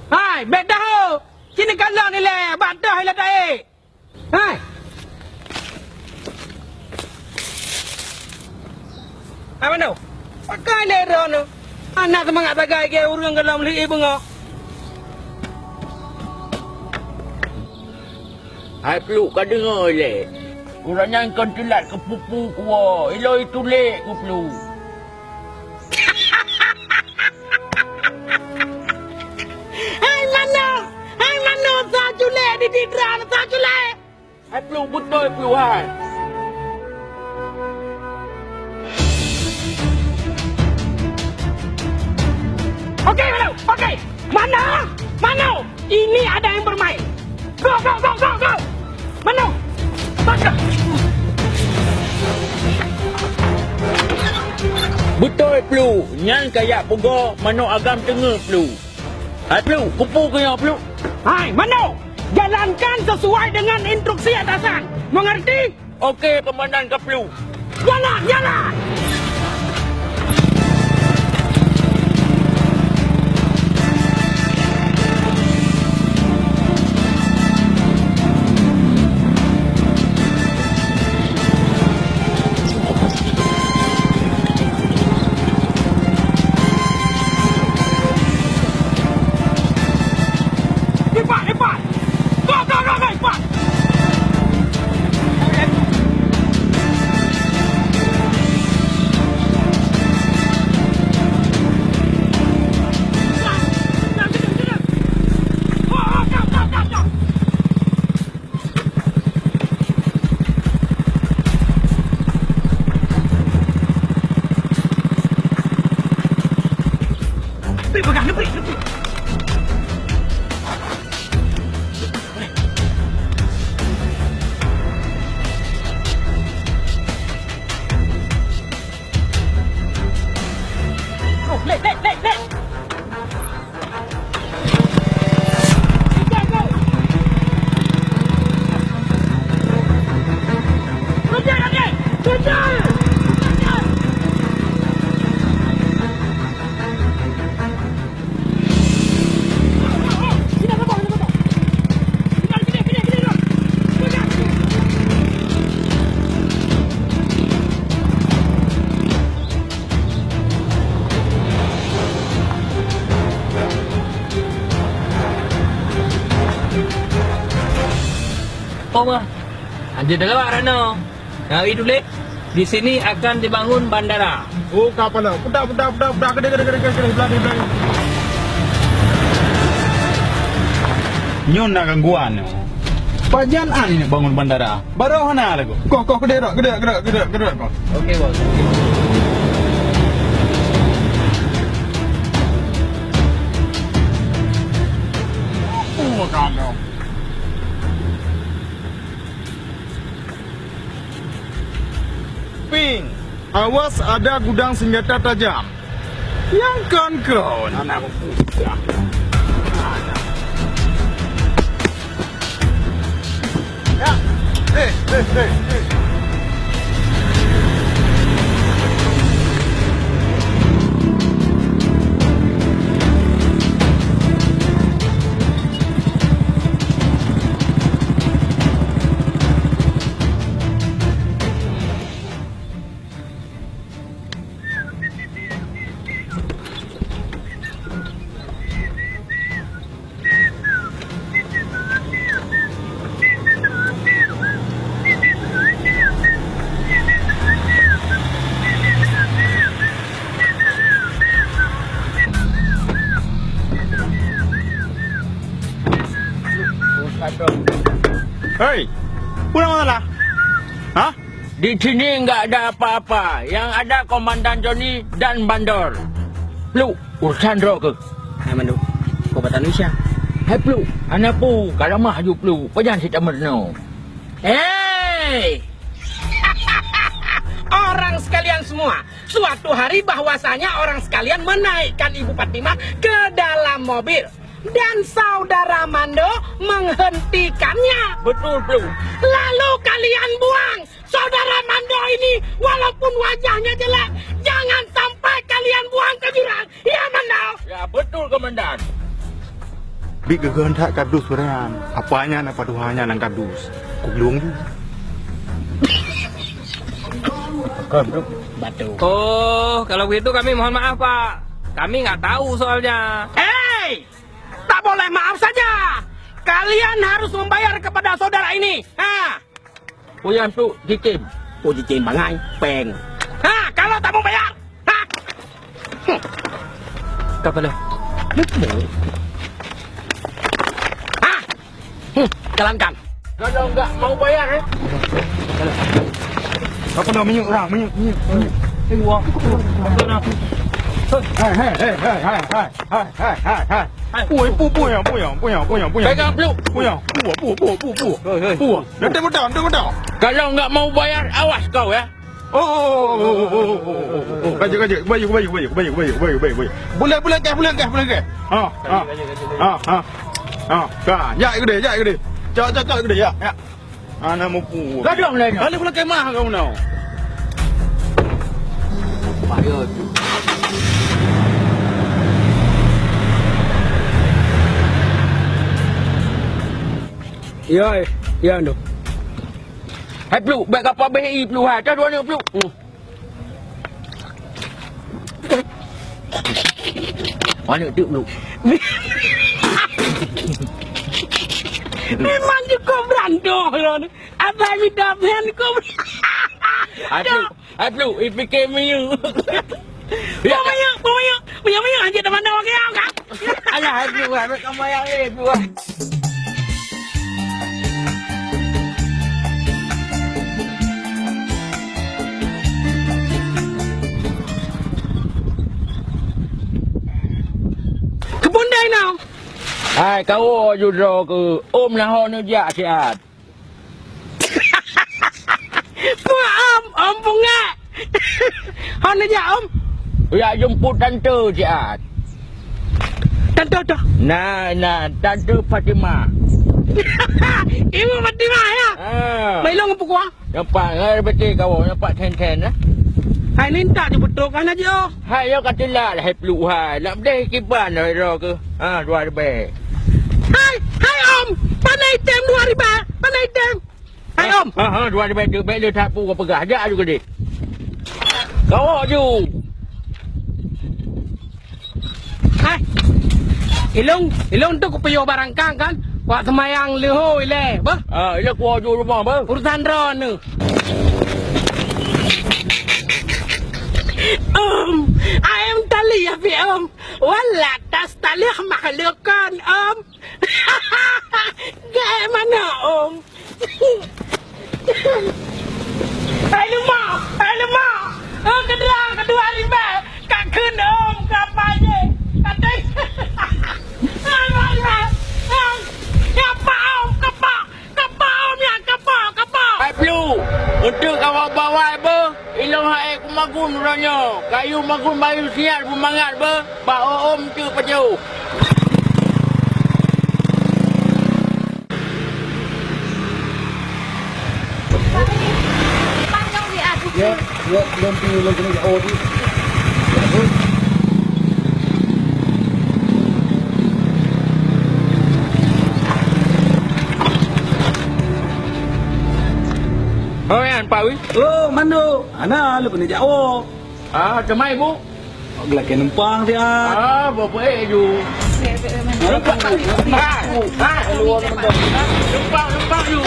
Hai, beda ho. Sini kan lo ni le, badah le dai. Hai. Apa no? Pakai le rono. Anak semangat bagai ke urang dalam li ibu ngo. Hai Pelu, kau dengar le. Kurangnya kau telat ke pupu ku. Elok itu lek ku Pelu. Hai mana sajule di didran sajule. Hai Pelu, betul Pelu hai. Okey, mana? Okey. Mana? Ini ada yang bermain. Go. Mana? Tangkap. Betul Pelu. Nyan kayak pogo mano agam tengah Pelu. Hai Pelu, pupu ke yang Pelu? Hai, mana? Jalankan sesuai dengan instruksi atasan. Mengerti? Okey, Komandan ke Pelu. Jalan. Cepat. Go, cepat. Apa? Anjir dah Rano. Hari itu lek. Di sini akan dibangun bandara. Oh, kapal lah. Budak. Gede. Belah. Nyon nak gangguan. Pajangan ini bangun bandara. Baru mana lagu? Kok gede kok. Okey, bos. Oh, kagak. Ping, awas ada gudang senjata tajam. Yang kau anak muda. Ya, hey. Hei, pulang mana lah? Hah? Di sini enggak ada apa-apa. Yang ada Komandan Johnny dan Bandor. Pelu, urusan ro ke? Hai Mandu. Kau batan Indonesia. Hai Pelu, anak pu, kalau maju Pelu, pajan si tamerno. Hey! orang sekalian semua, suatu hari bahwasanya orang sekalian menaikkan Ibu Fatimah ke dalam mobil dan saudara Mando menghentikannya. Betul, Plu. Lalu kalian buang saudara Mando ini walaupun wajahnya jelek. Jangan sampai kalian buang ke jurang. Ya, Mando. Ya, betul, Komandan. Big gegan tak kadus beran. Apanya nak paduhanya nang kadus. Kuglung tu. Betul. Oh, kalau begitu kami mohon maaf, Pak. Kami nggak tahu soalnya. Hei, tak boleh maaf saja. Kalian harus membayar kepada saudara ini. Ha. Puyan tu, Jikim. Oh, jicin bangai, peng. Ha, kalau tak mau bayar. Ha. Kepala. Ha. Jalankan. Kalau enggak mau bayar, Apa nak menyuk orang? Menyuk. Tengok. Apa nak? Hai. Punya. Pegang, Plu. Punya. Bu. Nanti betul. Kalau enggak mau bayar, awas kau ya. Oh. Baju. Bulan ke. Kan. Ya gede. Cak gede ya. Ana mau pu. Gadong lain. Balik pulang kemah kau nak. Bayar tu. Ya, Ando. Hai, Plu. Baik apa BI, Plu. Hai, tak dua ni, Plu. Mana tu, Plu? Memang cukup berandong loh. Abang minta pen kau. Hai, Plu. Fikir you. Punya aja teman dah okey kan? Alah, hai, Plu. Hai, kamu yang ni, Plu. Kebun dah now. Hai, kau judro ke om lah ho ni dia siat. Om bunga. Hon aja om. Ya jemput tante siat. Tante dah. Nah, tante Fatimah. Ibu Fatimah ya. Mai long apa kuah? Nampak ngai betul kau, nampak ten lah. Hai minta je betul kan aja. Hai yo katilah hai Plu hai. Nak berdeh kiban ro ke. Ha, 2 ribu. Hai om. Panai tem 2 ribu. Panai tem. Hai om. Ha, 2 ribu tu baik dia tapu kau pegah aja juga dia. Kau ju. Hai. Ilong tu ku payo barang kang kan. Wak semayang lehoi le. Bah. Ila ku ju rumah ba. Urusan ron ni. Ayam tali ya fi om. Wala tas tali makhlukan om. Gaya mana om? Hai lemah. Kedua lima. Kak kun om kapanya. Kata. Hai Plu. Untuk kau bawa ba. Ilong hai ku magun ronyo. Kayu magun bayu siat bumangat ba. Ba om tu paju. Ya, belum kena oh tu. Oh yan, Pawi. Oh, Mando. Ana lu kena jauh. Cemai bu. Lagi numpang dia. Bapa ju. Numpang ju.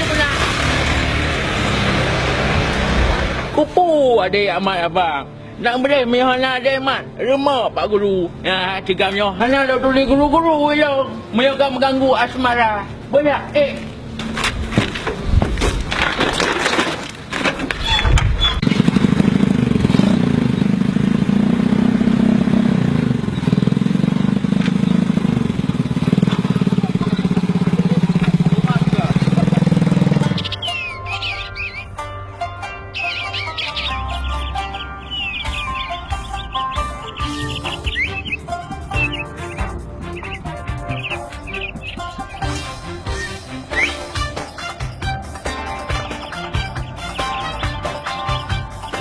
Lu punya. Kupu adik amat abang. Nak boleh mihana adik amat. Rumah Pak Guru. Ya, cigamnya. Hanya dah tulis guru-guru je. Mereka mengganggu asmara. Banyak.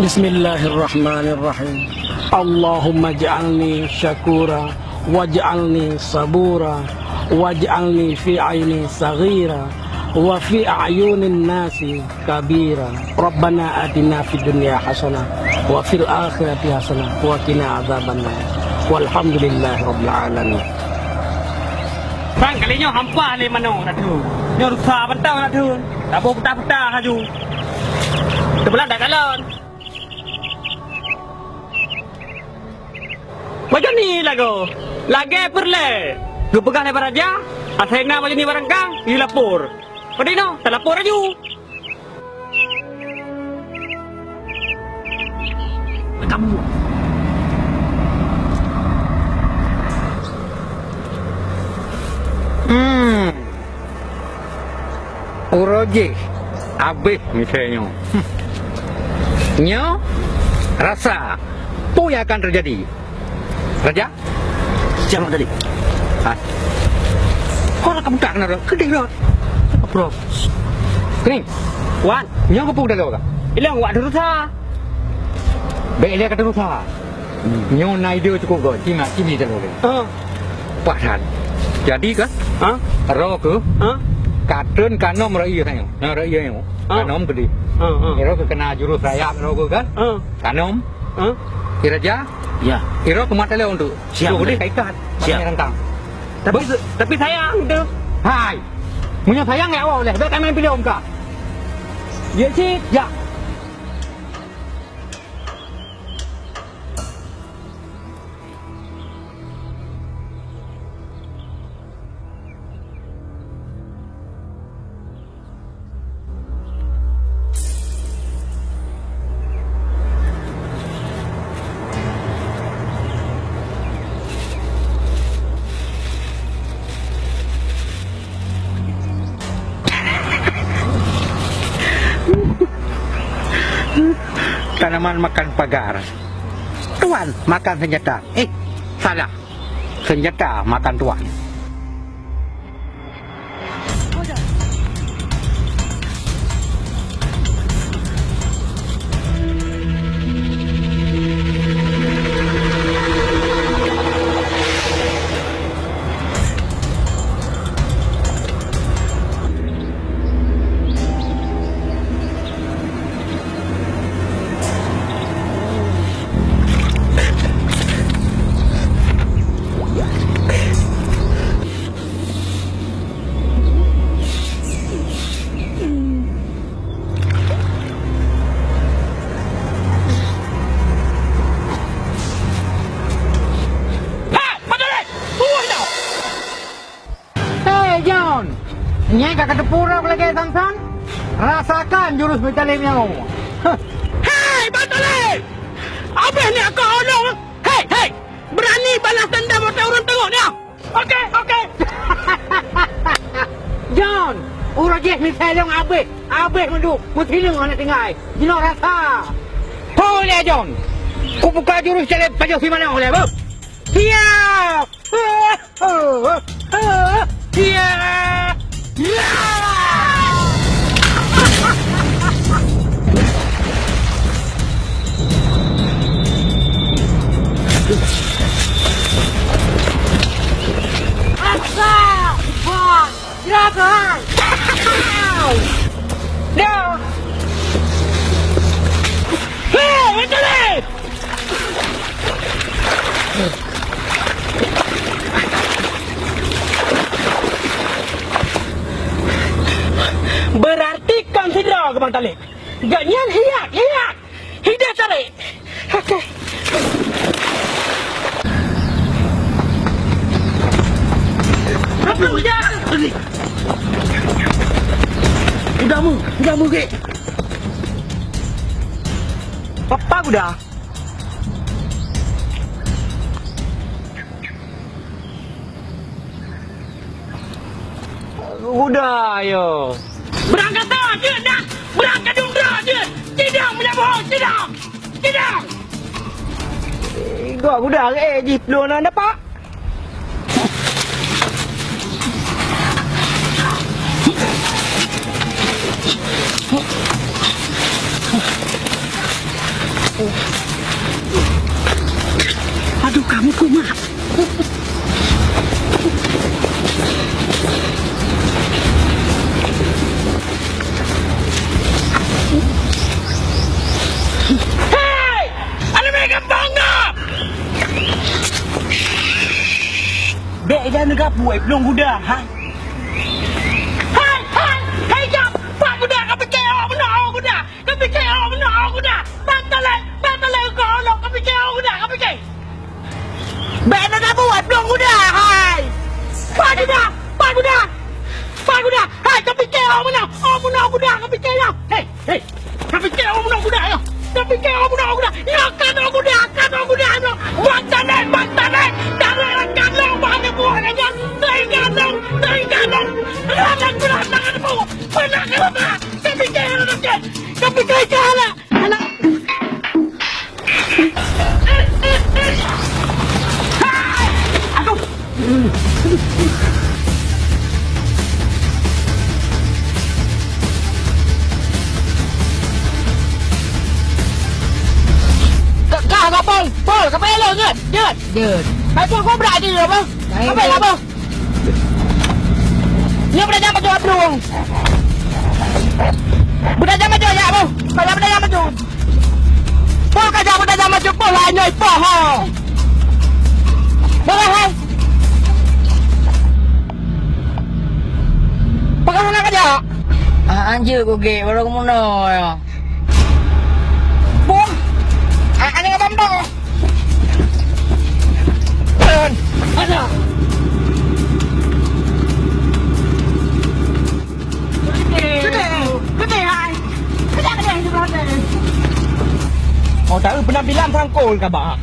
Bismillahirrahmanirrahim. Allahumma ja'alni syakura waj'alni sabura waj'alni fi aini saghira wa fi a'yunin nasi kabira. Rabbana atina fid dunya hasanah wa fil akhirati hasanah wa qina adzabannar. Walhamdulillahirabbil alamin. Bang kalinya hampa ni mano nak tu. Nyo rusa bentau nak tu. Tak boleh petah-petah haju. Terbelah dak galon. Macam ni lagu. Lagi perle. Gue pegang lebar aja. Asal nak macam ni barang kang, dia lapor. Pada no, tak lapor aja. Kamu. Uroje. Habis misalnya. Nyo rasa apa yang akan terjadi? Raja? Siapa tadi? Ha? Kau nak kamu tak kena rot? Kedih rot. Apa? Kening. Wan, nyo kepuk dah kau. Ilang wak dulu sa. Baik dia kata rusa. Nyo naik dia cukup kau. Cimi dah kau. Pak Han. Jadi ke? Ha? Ro ke? Ha? Katun kanom raya tanya. Nah raya yang. Kanom kedih. Iro ke kena jurus raya ro ke kan? Kanom. Raja? Ya. Iro ke mata leon tu. Siap. Tu dia kaitan. Siap. Rentang. Tapi sayang tu. Hai. Punya sayang ya boleh. Baik kami pilih om kah? Ya sih. Ya. Tanaman makan pagar. Tuan makan senjata. Salah. Senjata makan tuan. Nyai kakak tepura lagi Samson. Rasakan jurus metalimnya kamu. Hei, Batale! Apa ni aku orang? Hei! Berani balas dendam atau orang tengok ni? Okey. John, urajih misalnya abis. Abis mendu. Mutiling orang tinggal. Jino rasa. Boleh John. Ku buka jurus jalan pajak si mana boleh, bu? Siap. Siap. Asal! Wah! Silakan! Dah! Hei, Batale! Berarti consider ke Bang Talib. Ganyan hiyak. Hidak Talib. Okey. Apa dia? Udahmu ke? Papa udah. Udah, ayo. Berangkat aja dah. Berangkat umrah aja. Tidak punya bohong, tidak. Gua udah jeep lu nak dapat. buat belum kuda. Ha? Hai jap. Pak kuda kau fikir awak benar awak kuda. Kau fikir awak benar awak kuda. Bantalai kau lo. Kau fikir awak kuda. Kau fikir. Benda dah buat belum kuda. Hai. Pak kuda. Hai kau fikir awak benar. Awak benar kuda. Kau fikir lah. Hei. Kau fikir awak benar kuda ya. Kau fikir awak benar kuda. Ya kan awak kuda. No. Bantalai. Darah kan lo. Mana buat aja. Dari ganong. Anak kuda tangan bu. Pernah kenapa? Kau fikir anak. Kau fikir jalan. Anak. Aduh. Kau Pol, kau pergi lo, Jut. Hai Pol, kau berada di apa? Kau pergi apa? Ni berada macam apa dong? Berada macam apa? Kalau berada macam Pol kerja berada macam Pol hanya Pol ha. Boleh hai. Pakai mana kerja? Anjir kau ge, baru kamu no. Pol. Ani ngam dong. Ada. Gede hai. Kerja di belakang. Oh, tahu penampilan Franco ke, Pak?